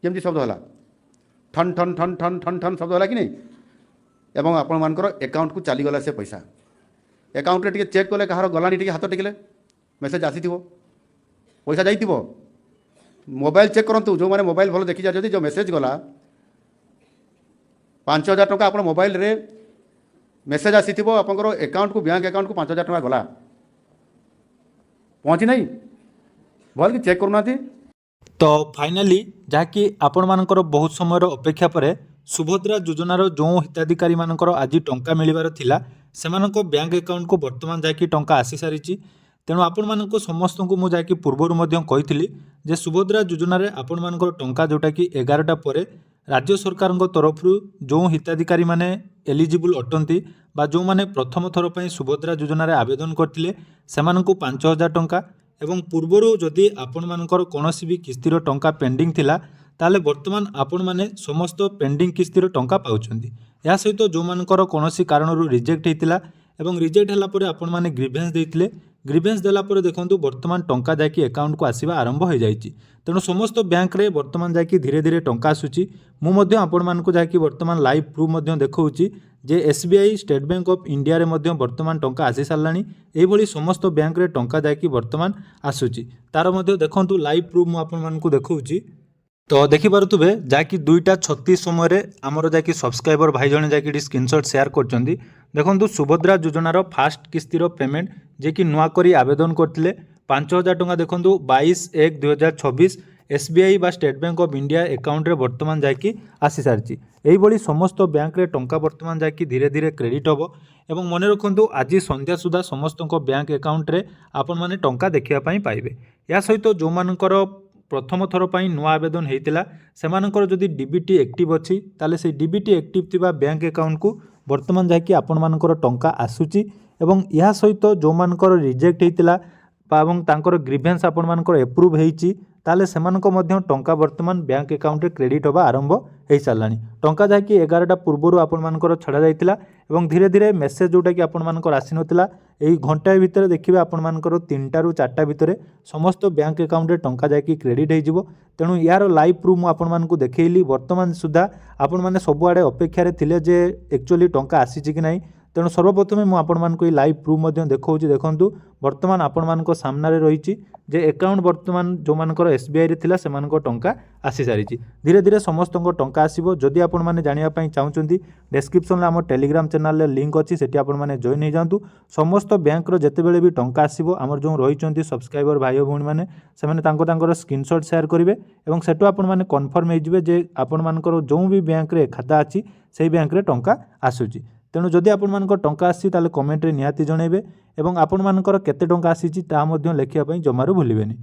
केमती शब्द है ठन ठन ठन ठन ठन ठन शब्द है कि नहीं एवं आपर एकाउंट को चलीगला से पैसा एकाउंट टे चेक कले कहार गलानी टे हाथ टेकिले मेसेज आसी पैसा जाइ मोबाइल चेक करूँ जो मैंने मोबाइल भल देखी जाती जो मेसेज गला 5,000 टंका आप मोबाइल रे मेसेज आसी आपंकर एकाउंट को बैंक एकाउंट को 5,000 टंका गला पहुँची नहीं भल कि चेक करूना। तो फाइनाली जहाँकि आपण मानकर बहुत समय अपेक्षा पर सुभद्रा योजनार जो हिताधिकारी मानकर आज टंका मिलबार थिला सेमानक बैंक अकाउंट को वर्तमान जाकि टंका आसी सारी तेणु आपण मानक समस्त को मुझे जाकि पूर्वर कही जे सुभद्रा योजन आपण मानकर टंका जोटा कि 11टा पर राज्य सरकार तरफ जो हिताधिकारी माने एलिजिबल अटंती बा जो माने प्रथम थर पर सुभद्रा योजन आवेदन करते से 5,000 टंका एवं पूर्वर जदि आपण मानकर कौनसी भी किस्तिर टंका पेंडिंग थिला ताले वर्तमान आपण माने समस्त पेंडिंग किस्तिर टंका पाउछंती। या सहित जो मानकर कौनसी कारणरू रिजेक्ट होइतिला एवं रिजेक्ट होला परे आपण माने ग्रीवेंस देइतिले ग्रीवेंस देला परे देखंतु वर्तमान टंका जाकि अकाउंट को आसीबा आरंभ हो जाइछि। तेणु समस्त बैंक रे वर्तमान जाकि धीरे धीरे टंका आसुछि। मु मध्य आपण मानकु जाकि वर्तमान लाइव प्रूफ मध्य देखौछि जे SBI State Bank of India रे मध्य वर्तमान टंका आसी सारलानी एई भली समस्त बैंक रे टंका जाकि वर्तमान आसुछि तार मध्य देखंतु लाइव प्रूफ मु आपण मानकु देखौछि। तो देखिपे जहाँकि 2:36 समय आमर जाकि सब्सक्राइबर भाई जने जाकि स्क्रीनशॉट शेयर करछंती देखंतु सुभद्रा योजनार फास्ट किस्तिर पेमेंट जे कि नुआ करी आवेदन करथिले 5,000 टंका देखंतु 22/1/2026 एसबीआई बा state Bank of India account रे वर्तमान जाकि आसी सारछि। एई भली समस्त बैंक रे टंका वर्तमान जाकि धीरे धीरे क्रेडिट होबो एवं मन रखंतु आज संध्या सुधा समस्त बैंक अकाउंट रे आपण माने टंका देखिया पई पाइबे। या सहित जो मानकर प्रथम थर पर नुआ आवेदन होता से जदि डीबीटी एक्टिव अच्छी ताले से डीबीटी एक्टिव थिबा बैंक अकाउंट को वर्तमान जाकि आपण मानकर टंका आसुची एवं या सहित जो मानकर रिजेक्ट होता एवं तांकर ग्रीवेंस आपण मानकर एप्रूव होईची ताले सेमानक मध्य टंका वर्तमान बैंक अकाउंट रे क्रेडिट होबा आरंभ हो सारानी। टंका जहाँकि 11टा पूर्वर आपण मानकर छड़ा जाइतिला एवं धीरे धीरे मेसेज जोटा कि आपण मानकर आसी नथिला एई घंटाए भितर देखिबे आपण मानकर 3टा रु 4टा भितर समस्त बैंक अकाउंट रे टंका जाकि क्रेडिट हो जिवो। तेणु यार लाइव प्रूफ मु आपण मानकु देखैली वर्तमान सुधा आपण माने सबुआडे अपेक्षा रे थिले जे एक्चुअली टंका आसीची कि नाही। तेणु सर्वप्रथमे मु आपण मानकु लाइव प्रूफ मध्य देखौछि देखंतु वर्तमान आपण मानक सामना रे रहिछि जे अकाउंट वर्तमान जो मानकर एसबीआई रे थिला सेमानक टंका आसी सारिछि। धीरे धीरे समस्त टंका आसीबो। जदि आपण माने जानिया पई चाहुचंती डिस्क्रिप्शन रे हमर टेलीग्राम चैनल रे लिंक अछि सेठी आपण माने जॉइन हो जांतु। समस्त बैंक रो जते बेले भी टंका आसीबो हमर जो रहिचंती सब्सक्राइबर भाई भौणी माने से माने तांकर स्क्रीनशॉट शेयर करिवे एवं सेटु आपण माने कन्फर्म हो जिवे जे आपण मानकर जो भी बैंक रे खाता अछि सेही बैंक रे टंका आसुची। तेणु जदि आपण मानकर टंका आसी ताले कमेंट रे निहाती जणैबे एवं आपण मानकर केते टंका आसीची ता मध्य लेखिया पई जमारू भूलिबेनी।